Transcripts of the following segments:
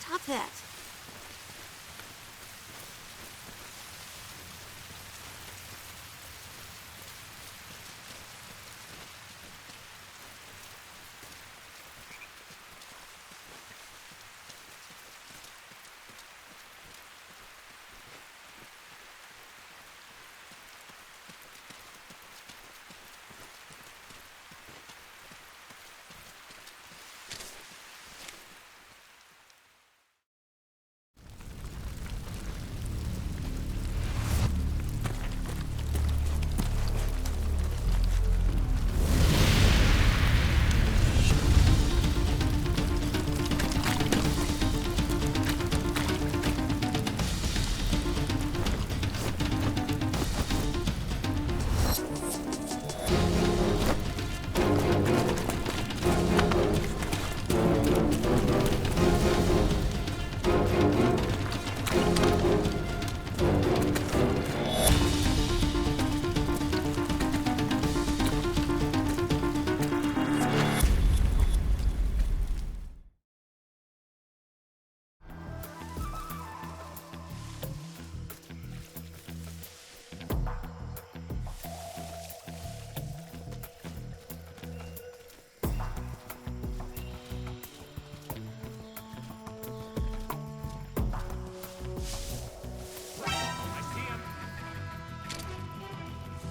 Stop that.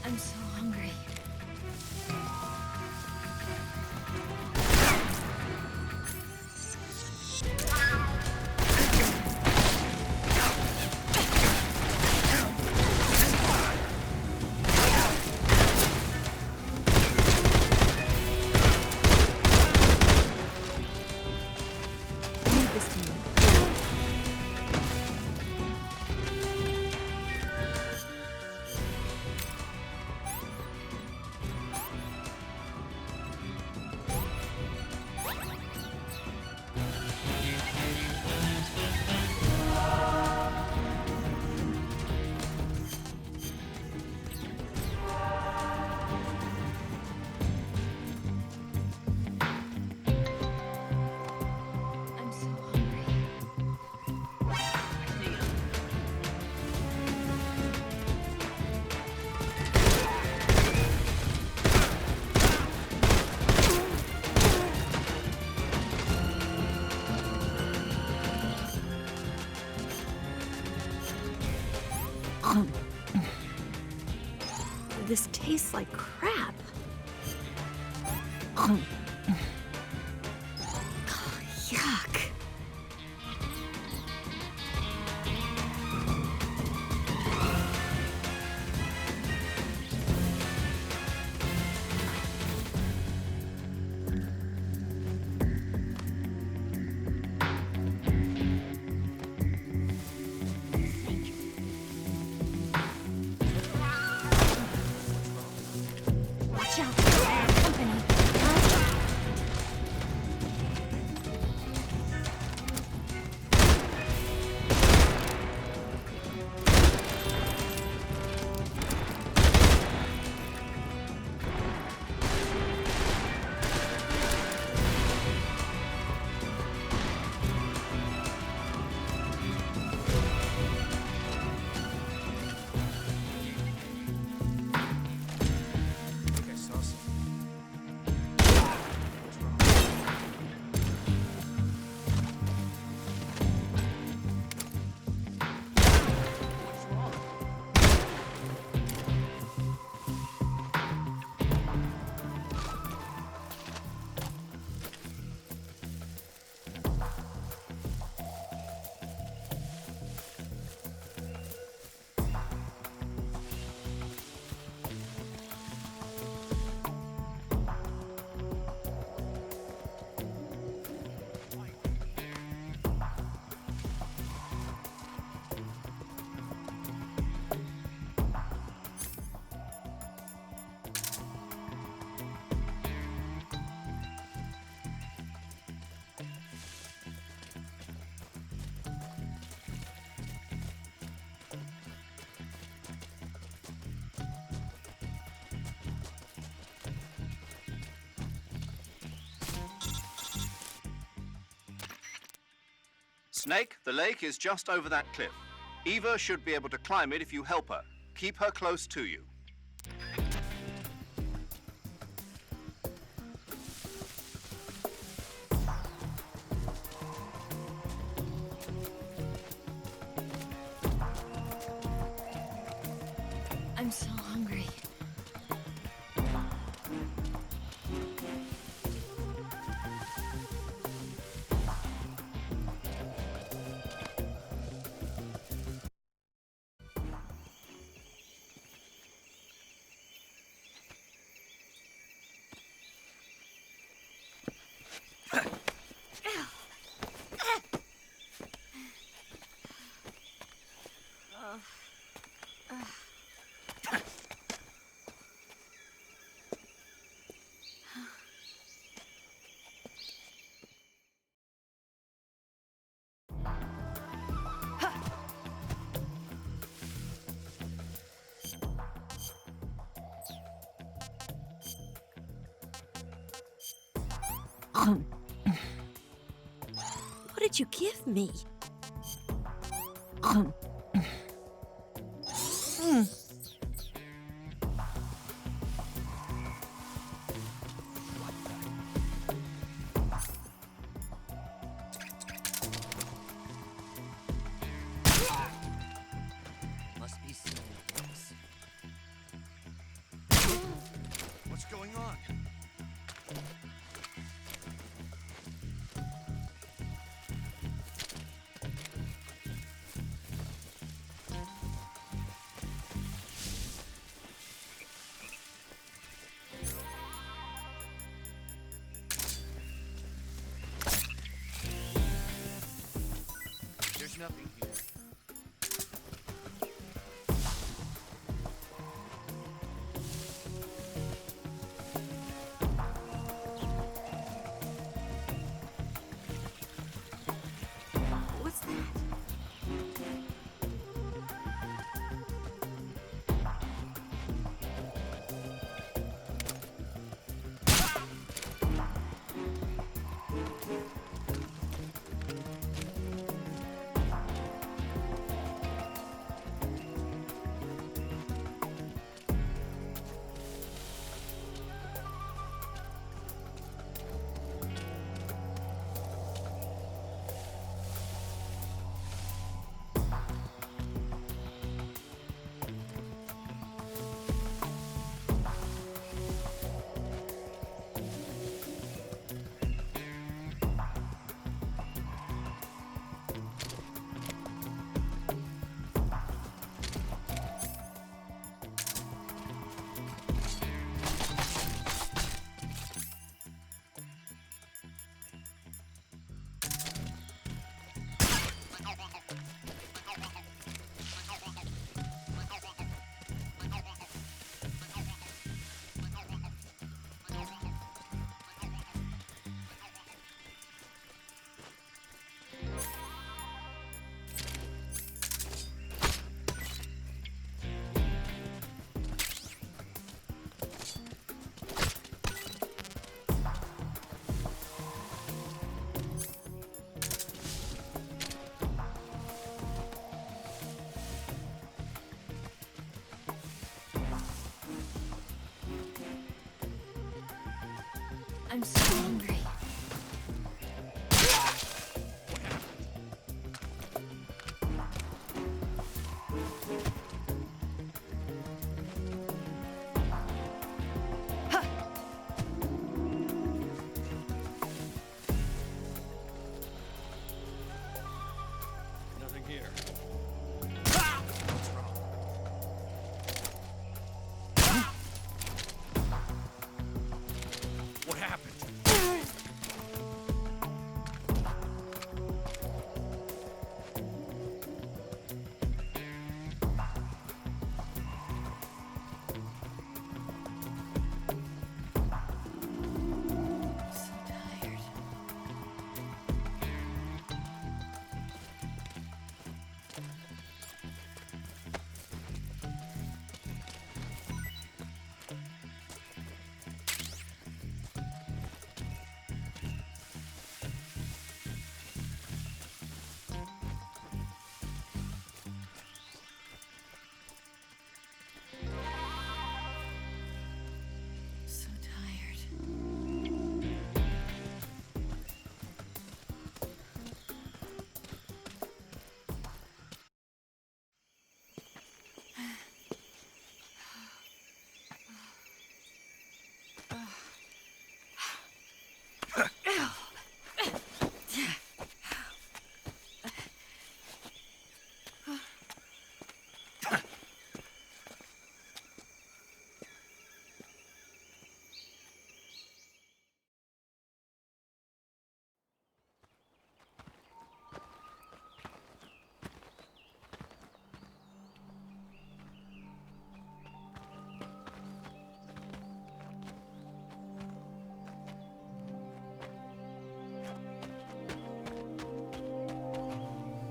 I'm so hungry. Leave this to me. I'm so hungry. This tastes like crap. Yuck. Snake, the lake is just over that cliff. Eva should be able to climb it if you help her. Keep her close to you. I'm so hungry. What did you give me? Must be snakes. What's going on? There's nothing here. What's that?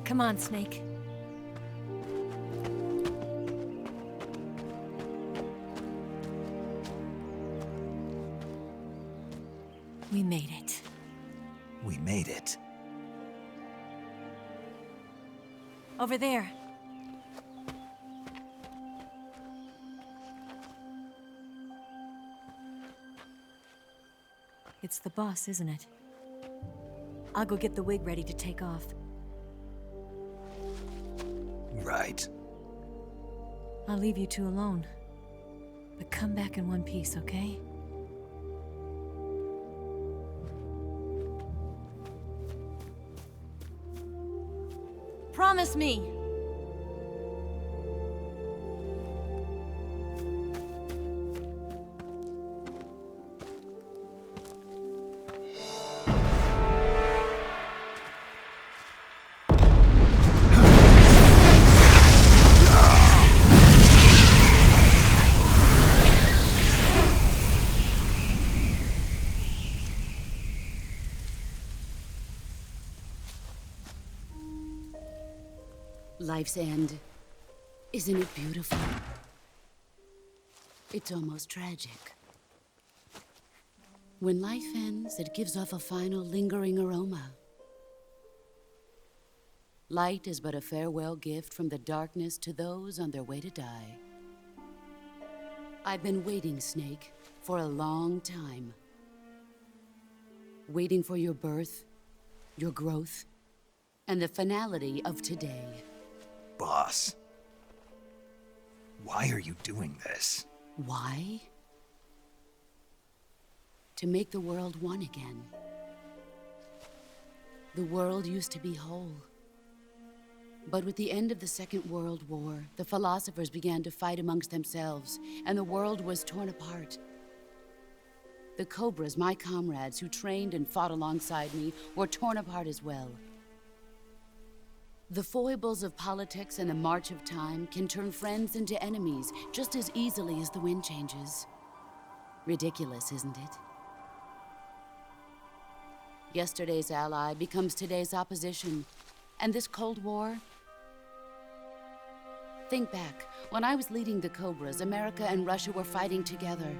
Come on, Snake. We made it. We made it. Over there. It's the boss, isn't it? I'll go get the wig ready to take off. Right. I'll leave you two alone. But come back in one piece, okay? Promise me! Life's end. Isn't it beautiful? It's almost tragic. When life ends, it gives off a final lingering aroma. Light is but a farewell gift from the darkness to those on their way to die. I've been waiting, Snake, for a long time. Waiting for your birth, your growth, and the finality of today. Boss. Why are you doing this? Why? To make the world one again. The world used to be whole. But with the end of the Second World War, the philosophers began to fight amongst themselves, and the world was torn apart. The Cobras, my comrades who trained and fought alongside me, were torn apart as well. The foibles of politics and the march of time can turn friends into enemies just as easily as the wind changes. Ridiculous, isn't it? Yesterday's ally becomes today's opposition. And this Cold War? Think back. When I was leading the Cobras, America and Russia were fighting together.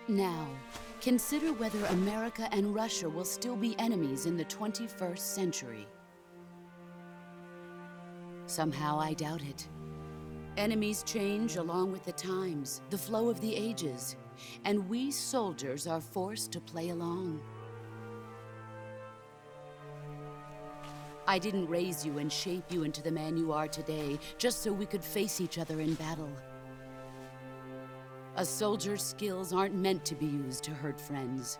Now, consider whether America and Russia will still be enemies in the 21st century. Somehow I doubt it. Enemies change along with the times, the flow of the ages, and we soldiers are forced to play along. I didn't raise you and shape you into the man you are today just so we could face each other in battle. A soldier's skills aren't meant to be used to hurt friends.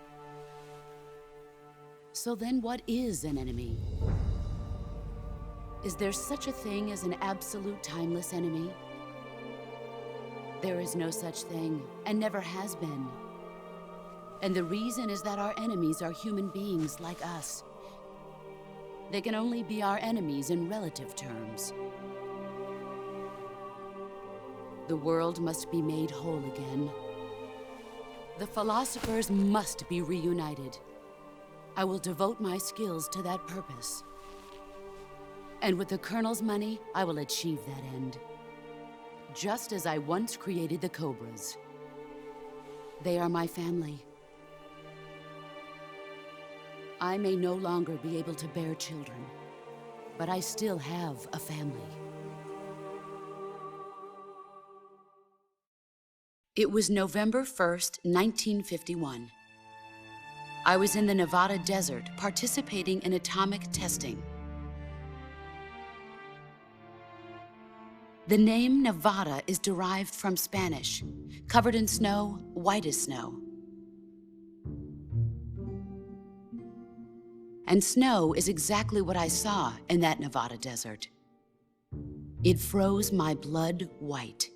So then what is an enemy? Is there such a thing as an absolute timeless enemy? There is no such thing, and never has been. And the reason is that our enemies are human beings like us. They can only be our enemies in relative terms. The world must be made whole again. The philosophers must be reunited. I will devote my skills to that purpose. And with the Colonel's money, I will achieve that end. Just as I once created the Cobras. They are my family. I may no longer be able to bear children, but I still have a family. It was November 1st, 1951. I was in the Nevada desert participating in atomic testing. The name Nevada is derived from Spanish, covered in snow, white as snow. And snow is exactly what I saw in that Nevada desert. It froze my blood white.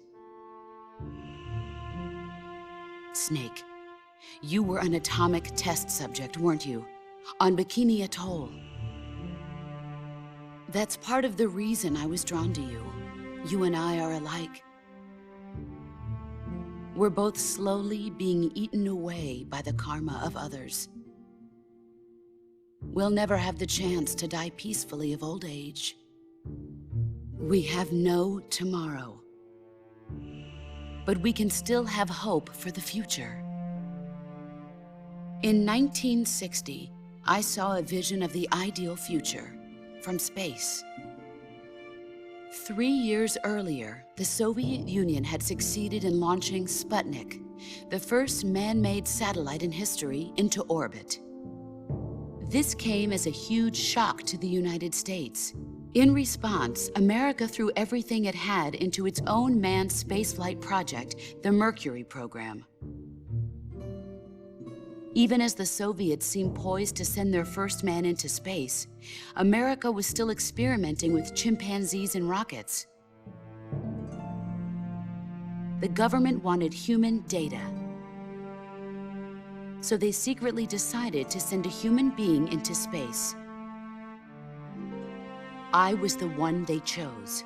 Snake, you were an atomic test subject, weren't you? On Bikini Atoll. That's part of the reason I was drawn to you. You and I are alike. We're both slowly being eaten away by the karma of others. we'll never have the chance to die peacefully of old age. We have no tomorrow. But we can still have hope for the future. In 1960, I saw a vision of the ideal future from space. 3 years earlier, the Soviet Union had succeeded in launching Sputnik, the first man-made satellite in history, into orbit. This came as a huge shock to the United States. In response, America threw everything it had into its own manned spaceflight project, the Mercury program. Even as the Soviets seemed poised to send their first man into space, America was still experimenting with chimpanzees and rockets. The government wanted human data. So they secretly decided to send a human being into space. I was the one they chose.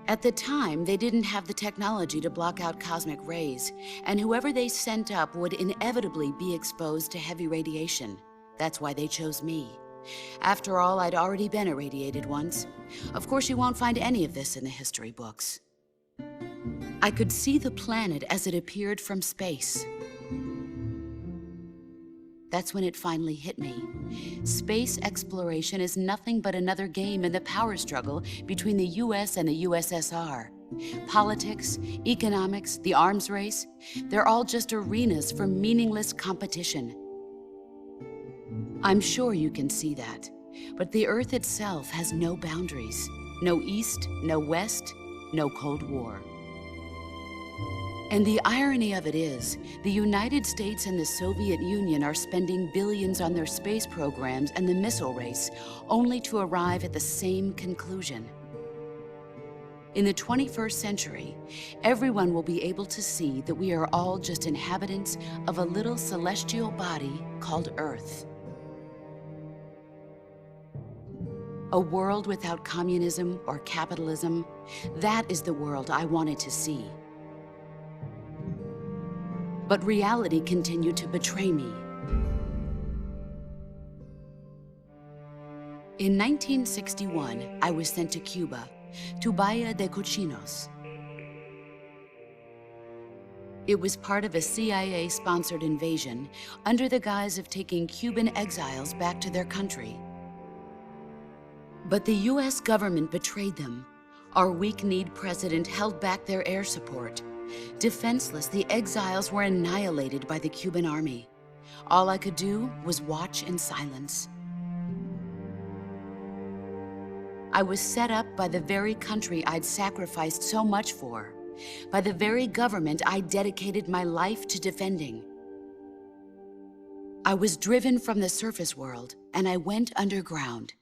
At the time, they didn't have the technology to block out cosmic rays, and whoever they sent up would inevitably be exposed to heavy radiation. That's why they chose me. After all, I'd already been irradiated once. Of course, you won't find any of this in the history books. I could see the planet as it appeared from space. That's when it finally hit me. Space exploration is nothing but another game in the power struggle between the US and the USSR. Politics, economics, the arms race, they're all just arenas for meaningless competition. I'm sure you can see that, but the Earth itself has no boundaries. No East, no West, no Cold War. And the irony of it is, the United States and the Soviet Union are spending billions on their space programs and the missile race, only to arrive at the same conclusion. In the 21st century, everyone will be able to see that we are all just inhabitants of a little celestial body called Earth. A world without communism or capitalism, that is the world I wanted to see. But reality continued to betray me. In 1961, I was sent to Cuba, to Bahia de Cochinos. It was part of a CIA-sponsored invasion under the guise of taking Cuban exiles back to their country. But the US government betrayed them. Our weak-kneed president held back their air support. Defenseless, the exiles were annihilated by the Cuban army. All I could do was watch in silence. I was set up by the very country I'd sacrificed so much for, by the very government I dedicated my life to defending. I was driven from the surface world, and I went underground.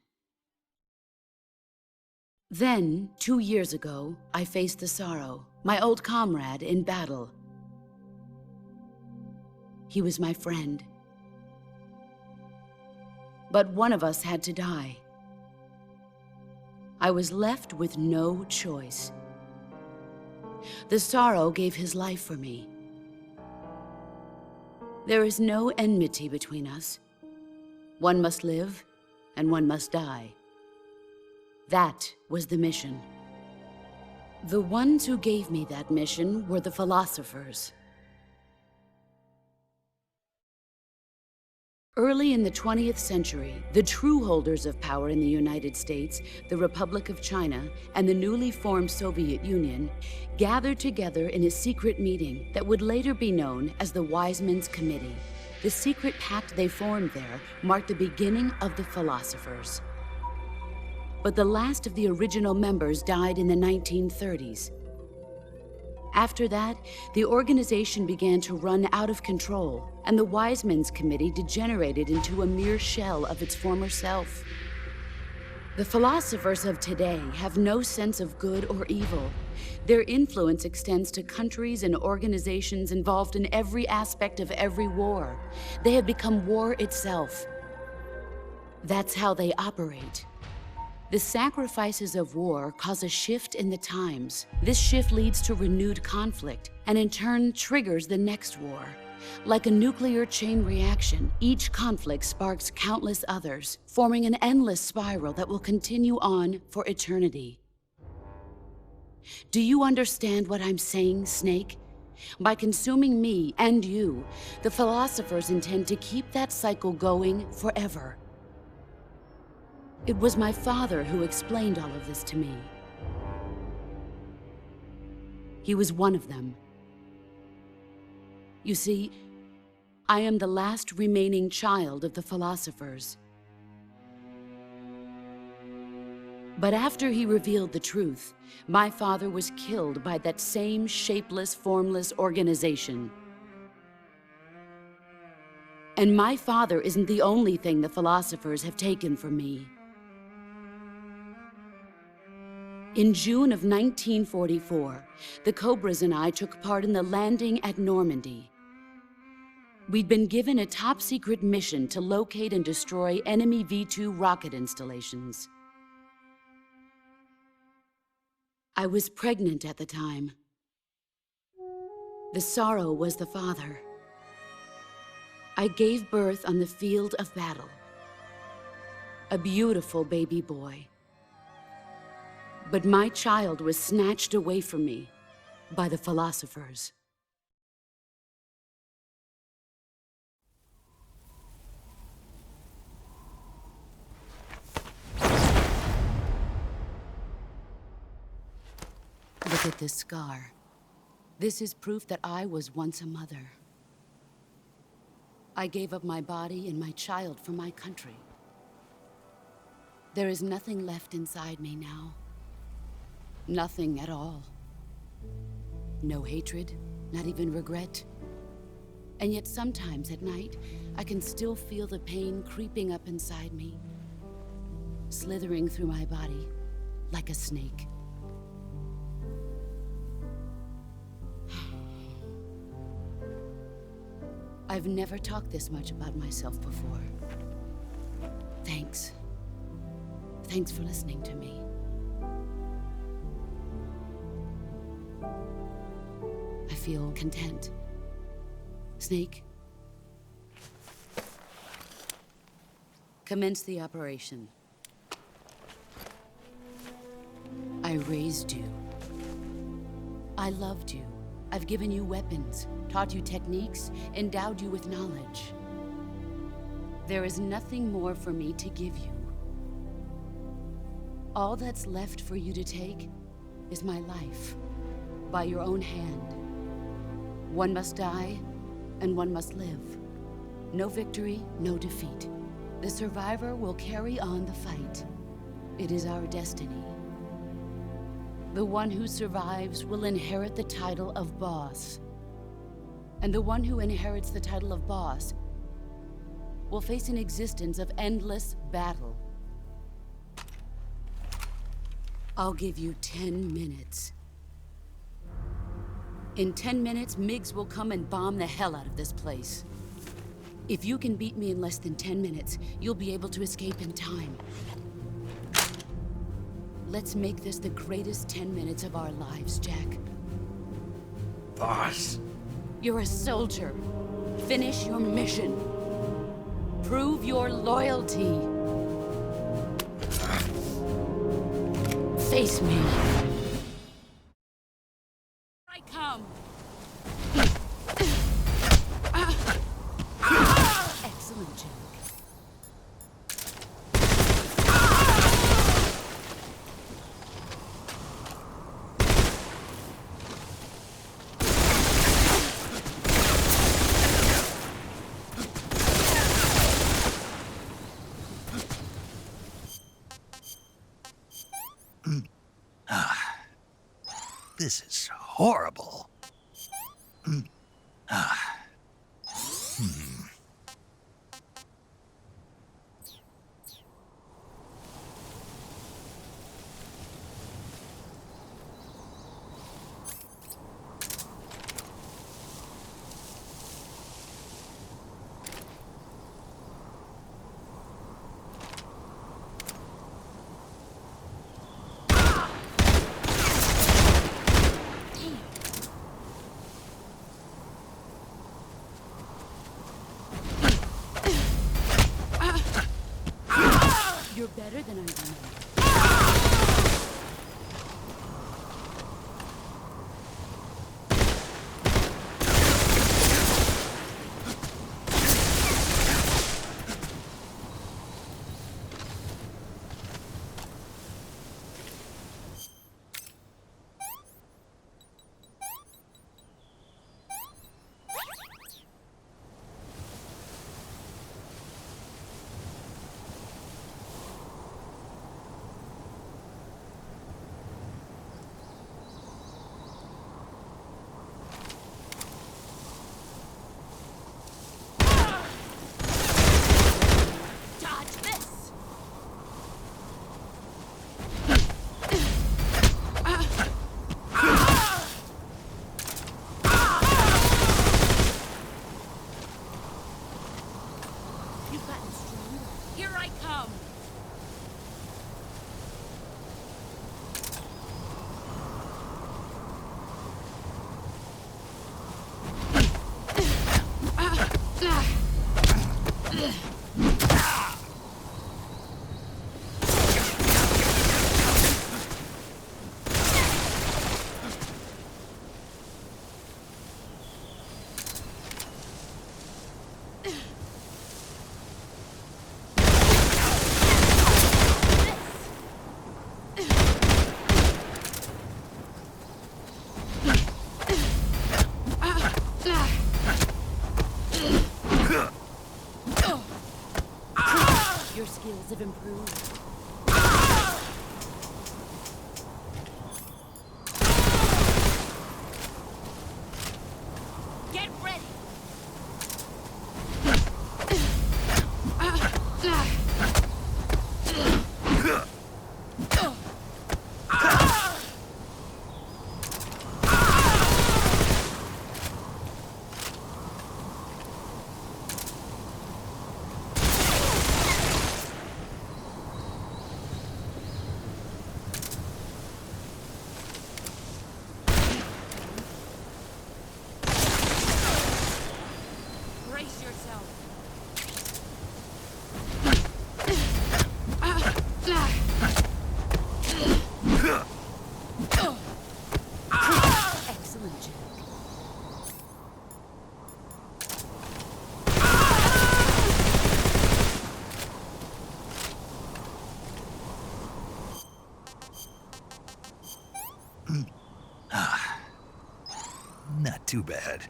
Then, 2 years ago, I faced the sorrow, my old comrade in battle. He was my friend. But one of us had to die. I was left with no choice. The sorrow gave his life for me. There is no enmity between us. One must live, and one must die. That was the mission. The ones who gave me that mission were the philosophers. Early in the 20th century, the true holders of power in the United States, the Republic of China, and the newly formed Soviet Union gathered together in a secret meeting that would later be known as the Wise Men's Committee. The secret pact they formed there marked the beginning of the philosophers. But the last of the original members died in the 1930s. After that, the organization began to run out of control, and the Wise Men's Committee degenerated into a mere shell of its former self. The philosophers of today have no sense of good or evil. Their influence extends to countries and organizations involved in every aspect of every war. They have become war itself. That's how they operate. The sacrifices of war cause a shift in the times. This shift leads to renewed conflict, and in turn triggers the next war. Like a nuclear chain reaction, each conflict sparks countless others, forming an endless spiral that will continue on for eternity. Do you understand what I'm saying, Snake? By consuming me and you, the philosophers intend to keep that cycle going forever. It was my father who explained all of this to me. He was one of them. You see, I am the last remaining child of the philosophers. But after he revealed the truth, my father was killed by that same shapeless, formless organization. And my father isn't the only thing the philosophers have taken from me. In June of 1944, the Cobras and I took part in the landing at Normandy. We'd been given a top-secret mission to locate and destroy enemy V-2 rocket installations. I was pregnant at the time. The sorrow was the father. I gave birth on the field of battle. A beautiful baby boy. But my child was snatched away from me by the philosophers. Look at this scar. This is proof that I was once a mother. I gave up my body and my child for my country. There is nothing left inside me now. Nothing at all. No hatred, not even regret. And yet sometimes at night, I can still feel the pain creeping up inside me, slithering through my body like a snake. I've never talked this much about myself before. Thanks. Thanks for listening to me. I feel content. Snake, commence the operation. I raised you. I loved you. I've given you weapons, taught you techniques, endowed you with knowledge. There is nothing more for me to give you. All that's left for you to take is my life, by your own hand. One must die, and one must live. No victory, no defeat. The survivor will carry on the fight. It is our destiny. The one who survives will inherit the title of boss. And the one who inherits the title of boss will face an existence of endless battle. I'll give you 10 minutes. In 10 minutes, MiGs will come and bomb the hell out of this place. If you can beat me in less than 10 minutes, you'll be able to escape in time. Let's make this the greatest 10 minutes of our lives, Jack. Boss. You're a soldier. Finish your mission. Prove your loyalty. Face me. I come. Excellent, Jack. This is horrible. You're better than I remember. You've gotten stronger. Here I come! Your skills have improved. Get ready! Brace yourself. Excellent, Jack. Not too bad.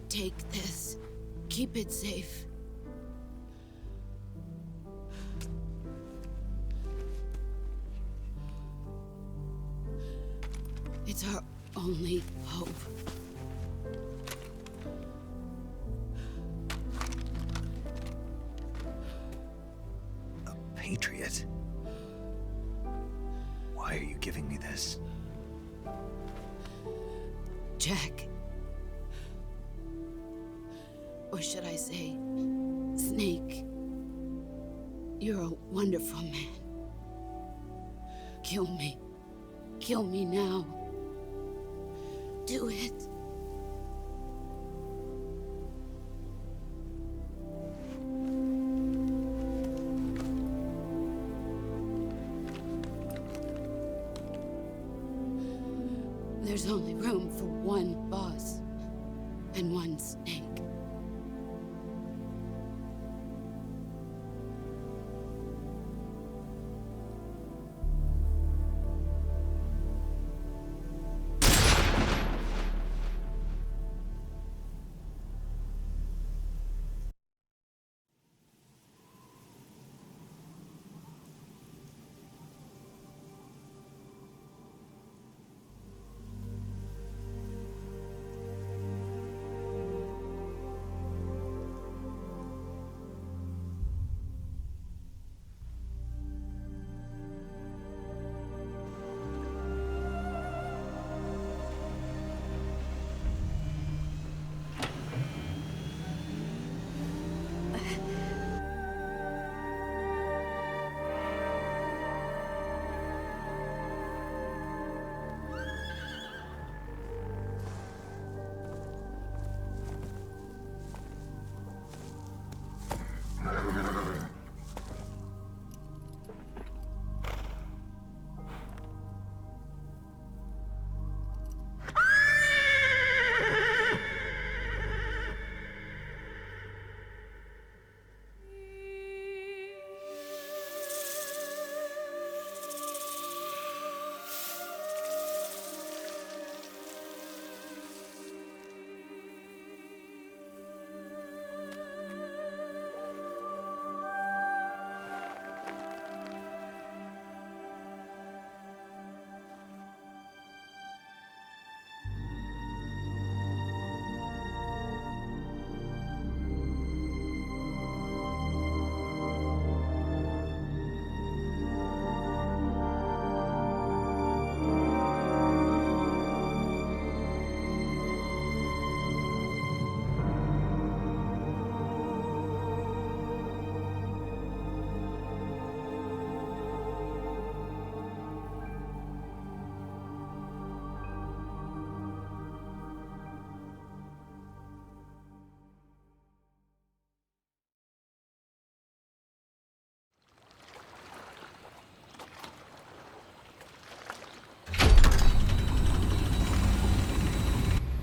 Take this. Keep it safe. It's our only hope. A patriot? Why are you giving me this? Jack. Or should I say, Snake? You're a wonderful man. Kill me. Kill me now. Do it. There's only room for one boss and one snake.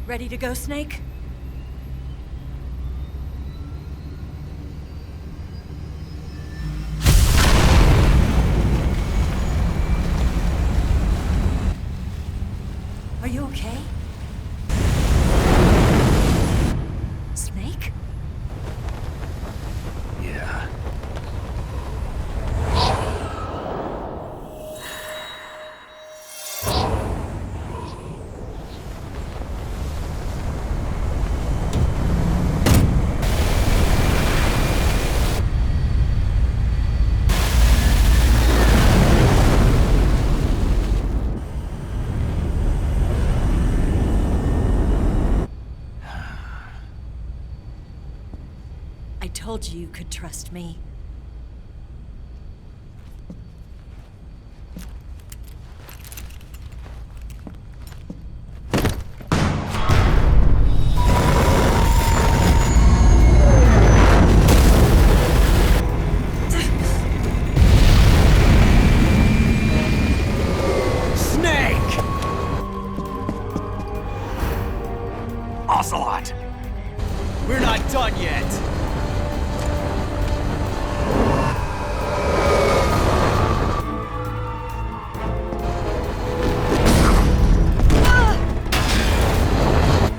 Ready to go, Snake? Are you okay? Snake? Yeah. I told you you could trust me. Snake! Ocelot! We're not done yet.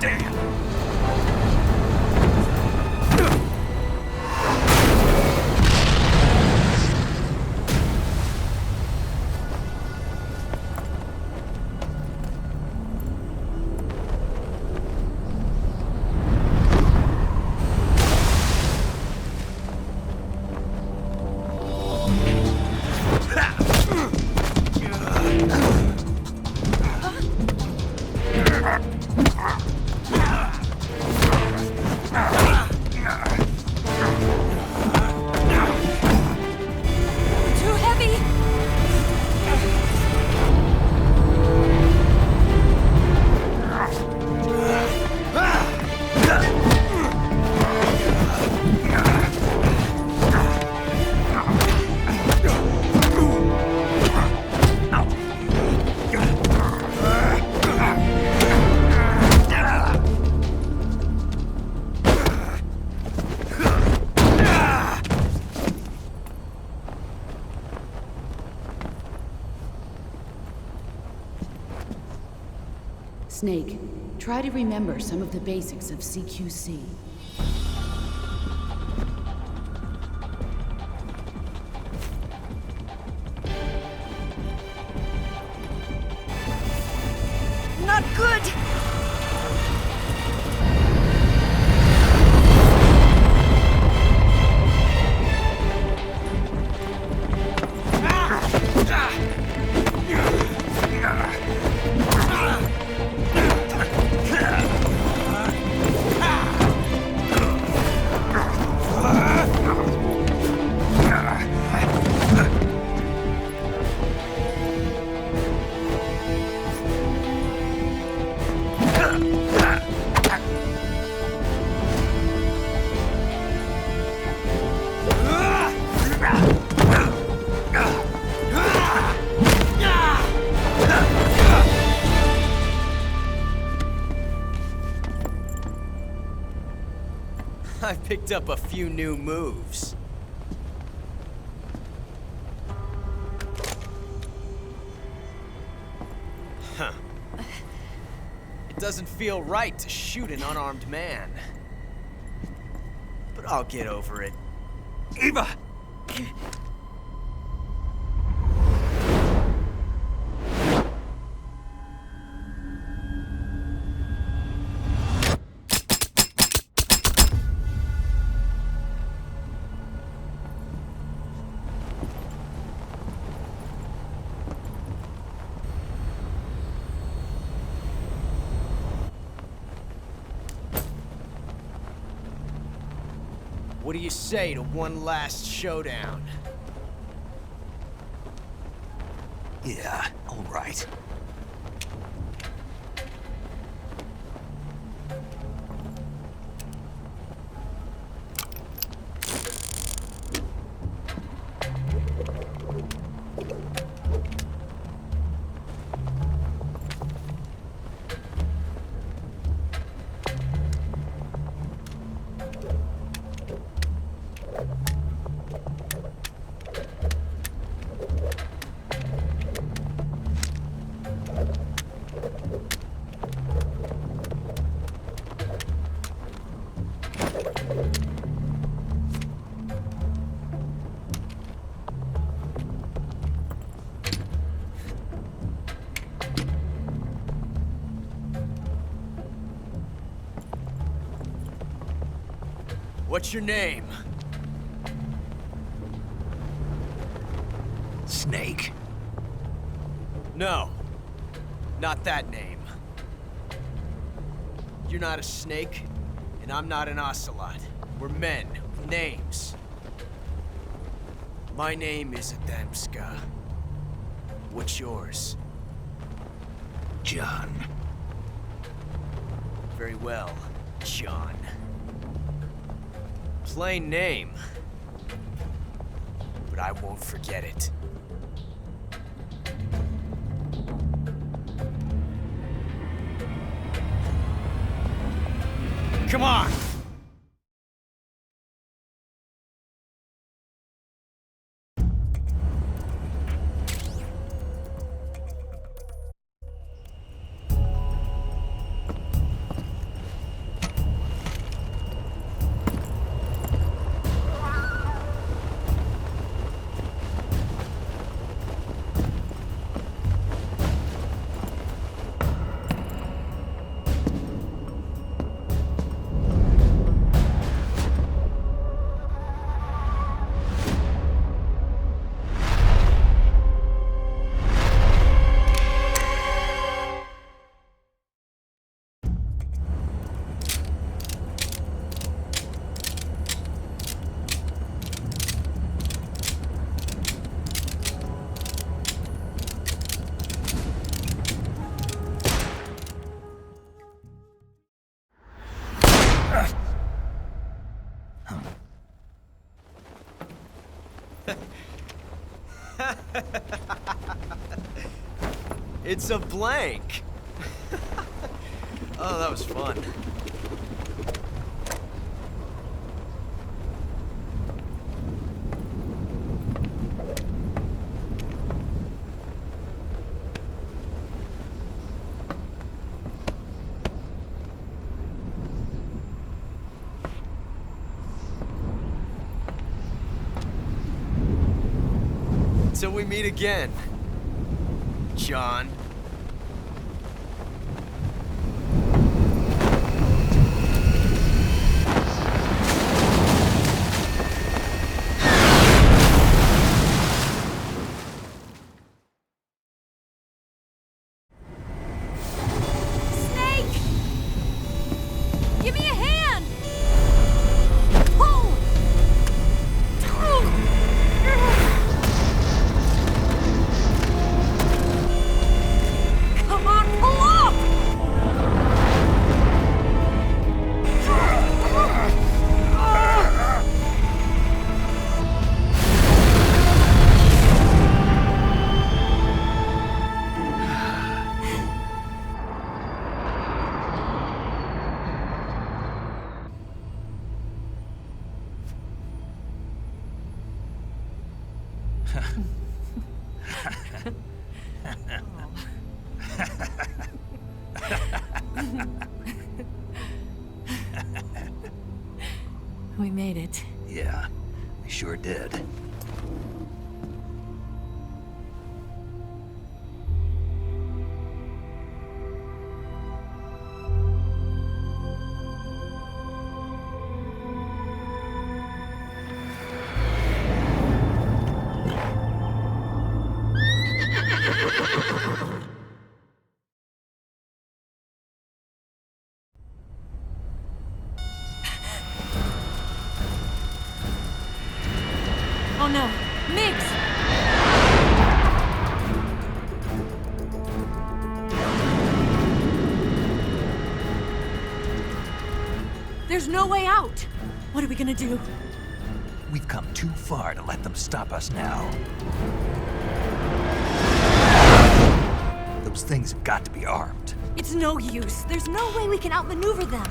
Damn! Too heavy! Snake, try to remember some of the basics of CQC. Not good! I picked up a few new moves. Huh. It doesn't feel right to shoot an unarmed man. But I'll get over it. Eva! What do you say to one last showdown? Yeah, all right. What's your name? Snake. No. Not that name. You're not a snake, and I'm not an ocelot. We're men with names. My name is Adamska. What's yours? John. Very well, John. Plain name. But I won't forget it. Come on! It's a blank. Oh, that was fun. Till we meet again, John. Snake! Give me a hand! Pull! Come on, pull up! We made it. Yeah, we sure did. Oh no, Miggs! There's no way out! What are we gonna do? We've come too far to let them stop us now. Those things have got to be armed. It's no use. There's no way we can outmaneuver them.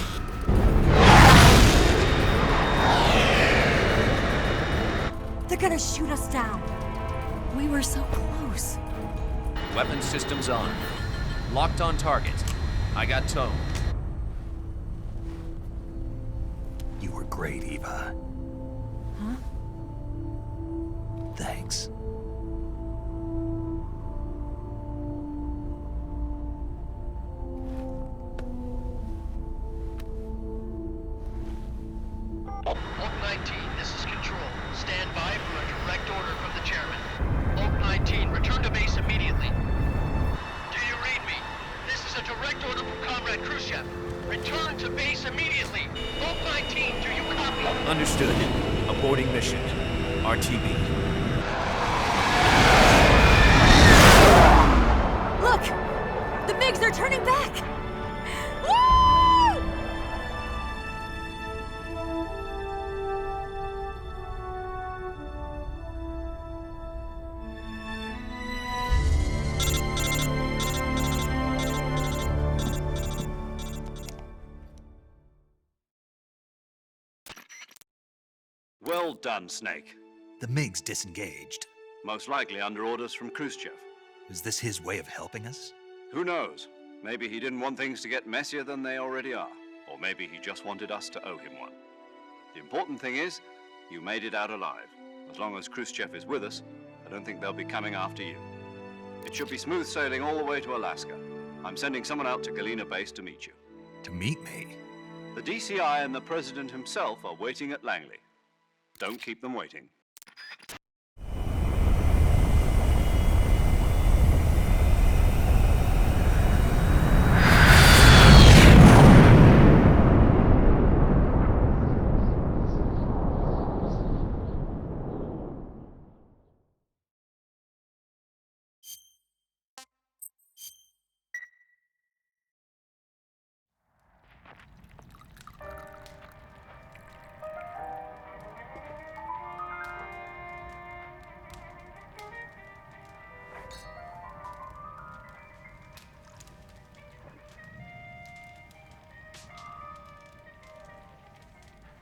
They're gonna shoot us down. We were so close. Weapon systems on. Locked on target. I got towed. You were great, Eva. Huh? Thanks. Oak 19, this is Control. Stand by for a direct order from the chairman. Oak 19, return to base immediately. Do you read me? This is a direct order from Comrade Khrushchev. Return to base immediately. Oak 19, do you copy? Understood. Aborting mission. RTB. Look! The MiGs are turning back! Woo! Well done, Snake. The MiG's disengaged. Most likely under orders from Khrushchev. Is this his way of helping us? Who knows? Maybe he didn't want things to get messier than they already are. Or maybe he just wanted us to owe him one. The important thing is, you made it out alive. As long as Khrushchev is with us, I don't think they'll be coming after you. It should be smooth sailing all the way to Alaska. I'm sending someone out to Galena Base to meet you. To meet me? The DCI and the President himself are waiting at Langley. Don't keep them waiting.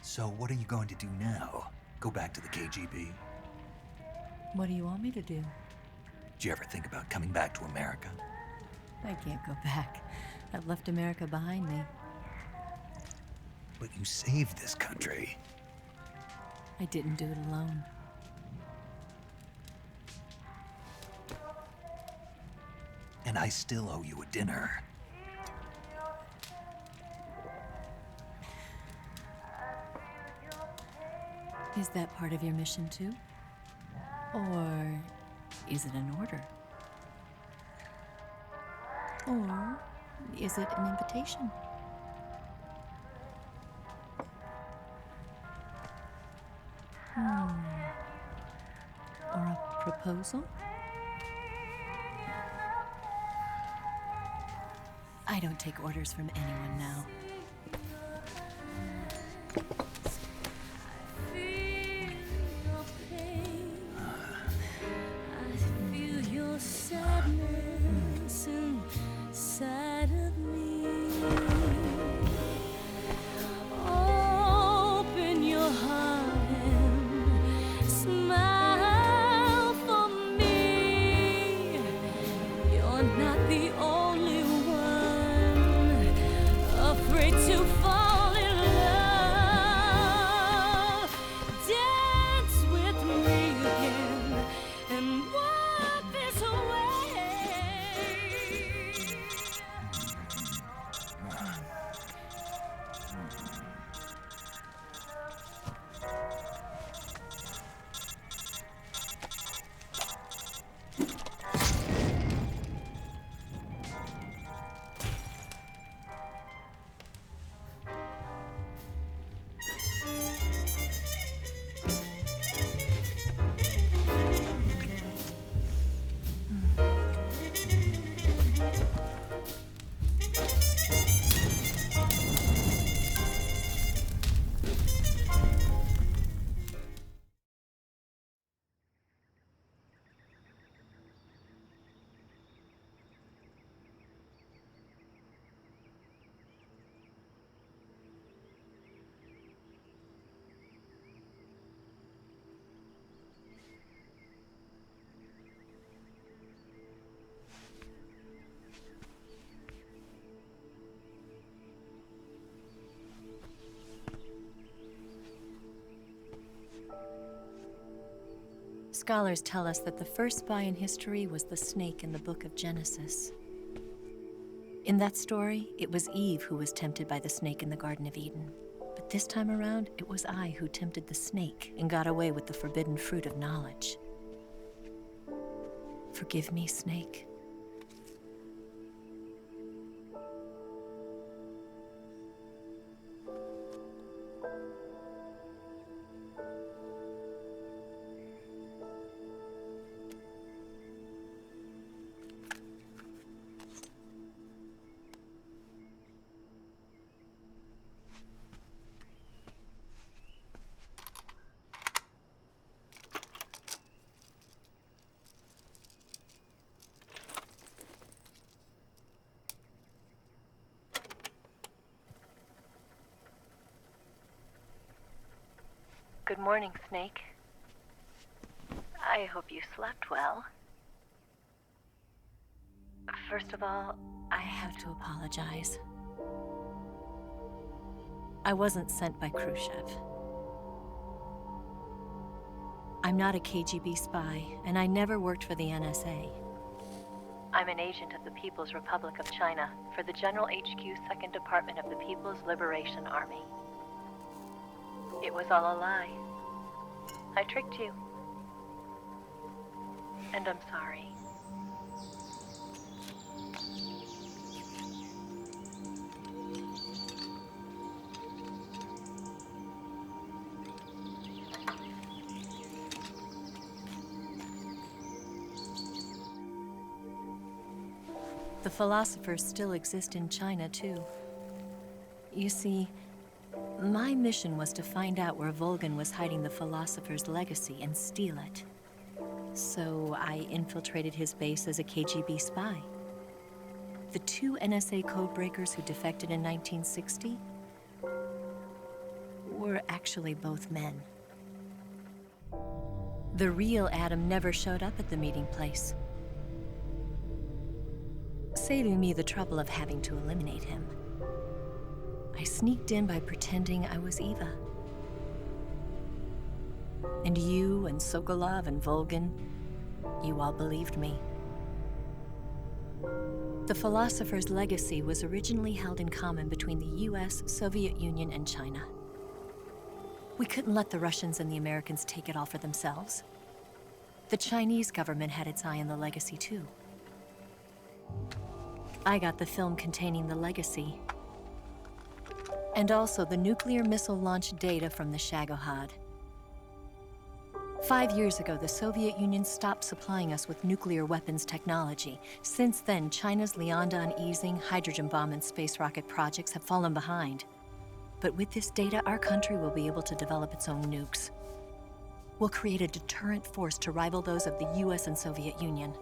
So what are you going to do now? Go back to the KGB? What do you want me to do? Did you ever think about coming back to America? I can't go back. I've left America behind me. But you saved this country. I didn't do it alone. And I still owe you a dinner. Is that part of your mission too? Or is it an order? Or is it an invitation? Or a proposal? I don't take orders from anyone now. Afraid Scholars tell us that the first spy in history was the snake in the book of Genesis. In that story, it was Eve who was tempted by the snake in the Garden of Eden. But this time around, it was I who tempted the snake and got away with the forbidden fruit of knowledge. Forgive me, Snake. Good morning, Snake. I hope you slept well. First of all, I have to apologize. I wasn't sent by Khrushchev. I'm not a KGB spy, and I never worked for the NSA. I'm an agent of the People's Republic of China for the General HQ 2nd Department of the People's Liberation Army. It was all a lie. I tricked you. And I'm sorry. The philosophers still exist in China, too. You see, my mission was to find out where Volgin was hiding the philosopher's legacy and steal it. So I infiltrated his base as a KGB spy. The 2 NSA codebreakers who defected in 1960 were actually both men. The real Adam never showed up at the meeting place, saving me the trouble of having to eliminate him. I sneaked in by pretending I was Eva. And you and Sokolov and Volgin, you all believed me. The philosopher's legacy was originally held in common between the US, Soviet Union, and China. We couldn't let the Russians and the Americans take it all for themselves. The Chinese government had its eye on the legacy, too. I got the film containing the legacy, and also the nuclear missile launch data from the Shagohod. 5 years ago, the Soviet Union stopped supplying us with nuclear weapons technology. Since then, China's Liaodong easing, hydrogen bomb, and space rocket projects have fallen behind. But with this data, our country will be able to develop its own nukes. We'll create a deterrent force to rival those of the US and Soviet Union.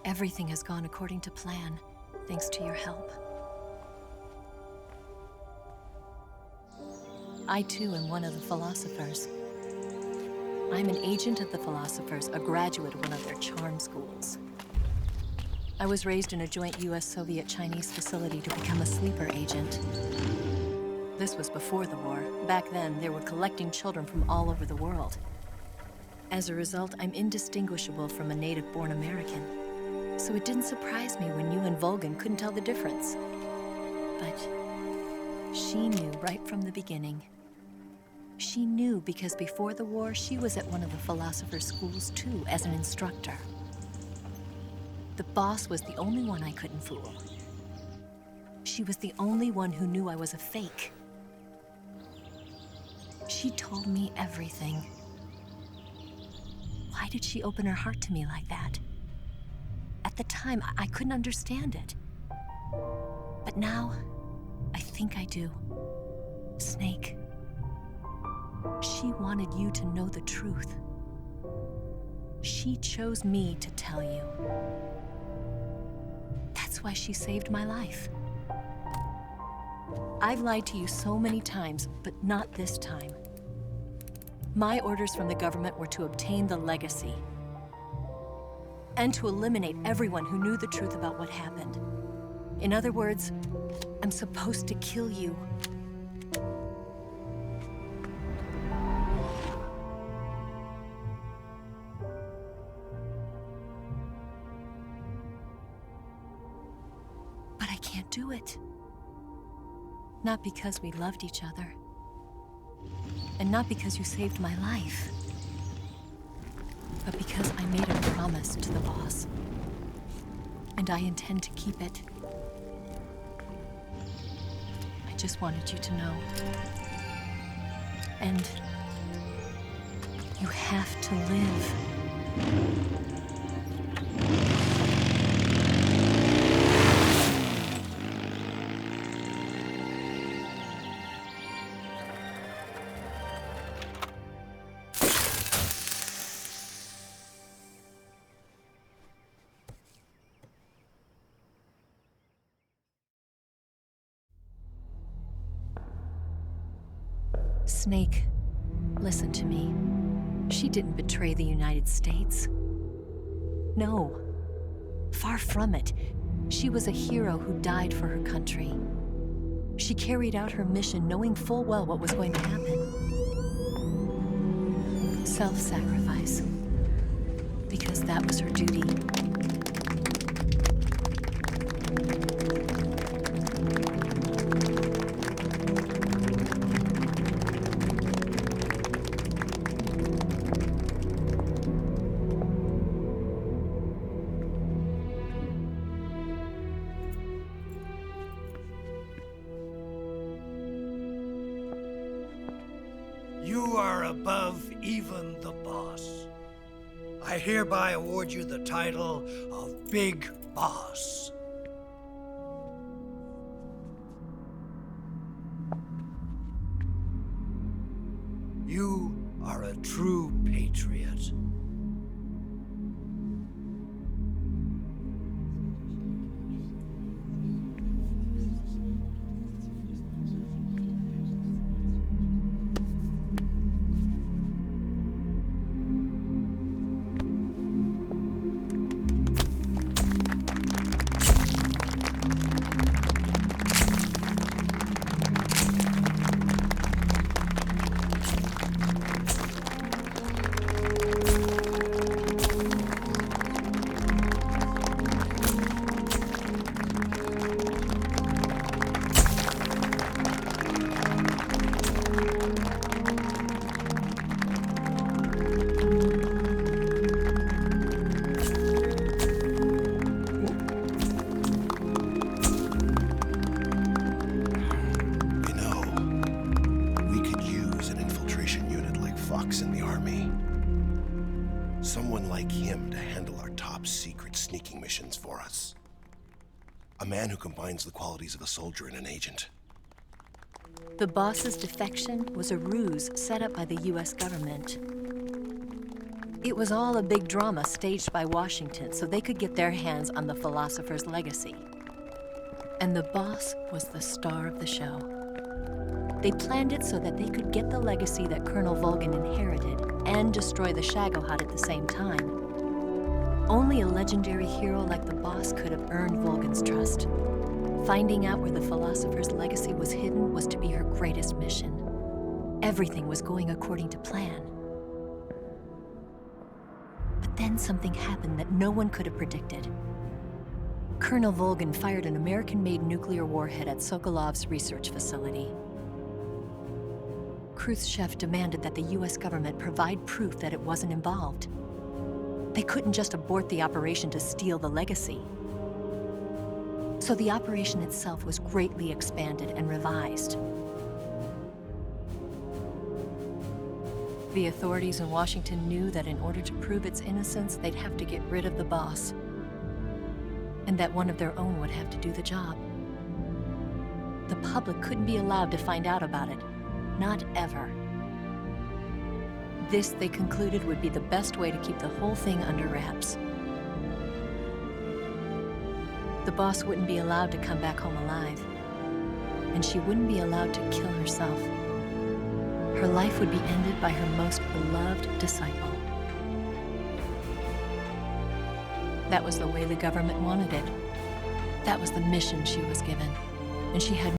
Everything has gone according to plan, thanks to your help. I, too, am one of the philosophers. I'm an agent of the philosophers, a graduate of one of their charm schools. I was raised in a joint US-Soviet-Chinese facility to become a sleeper agent. This was before the war. Back then, they were collecting children from all over the world. As a result, I'm indistinguishable from a native-born American. So it didn't surprise me when you and Volgin couldn't tell the difference. But she knew right from the beginning. She knew because before the war, she was at one of the philosopher's schools too, as an instructor. The boss was the only one I couldn't fool. She was the only one who knew I was a fake. She told me everything. Why did she open her heart to me like that? At the time, I couldn't understand it. But now, I think I do. Snake. She wanted you to know the truth. She chose me to tell you. That's why she saved my life. I've lied to you so many times, but not this time. My orders from the government were to obtain the legacy and to eliminate everyone who knew the truth about what happened. In other words, I'm supposed to kill you. it. Not because we loved each other. And not because you saved my life. But because I made a promise to the boss. And I intend to keep it. I just wanted you to know. And you have to live. Snake, listen to me. She didn't betray the United States. No, far from it. She was a hero who died for her country. She carried out her mission knowing full well what was going to happen. Self-sacrifice. Because that was her duty. You are above even the boss. I hereby award you the title of Big Boss. You are a true patriot. In the army. Someone like him to handle our top secret sneaking missions for us. A man who combines the qualities of a soldier and an agent. The boss's defection was a ruse set up by the US government. It was all a big drama staged by Washington so they could get their hands on the philosopher's legacy. And the boss was the star of the show. They planned it so that they could get the legacy that Colonel Volgin inherited and destroy the Shagohod at the same time. Only a legendary hero like the boss could have earned Volgin's trust. Finding out where the philosopher's legacy was hidden was to be her greatest mission. Everything was going according to plan. But then something happened that no one could have predicted. Colonel Volgin fired an American-made nuclear warhead at Sokolov's research facility. Khrushchev demanded that the US government provide proof that it wasn't involved. They couldn't just abort the operation to steal the legacy. So the operation itself was greatly expanded and revised. The authorities in Washington knew that in order to prove its innocence, they'd have to get rid of the boss. And that one of their own would have to do the job. The public couldn't be allowed to find out about it. Not ever. This, they concluded, would be the best way to keep the whole thing under wraps. The boss wouldn't be allowed to come back home alive. And she wouldn't be allowed to kill herself. Her life would be ended by her most beloved disciple. That was the way the government wanted it. That was the mission she was given. And she had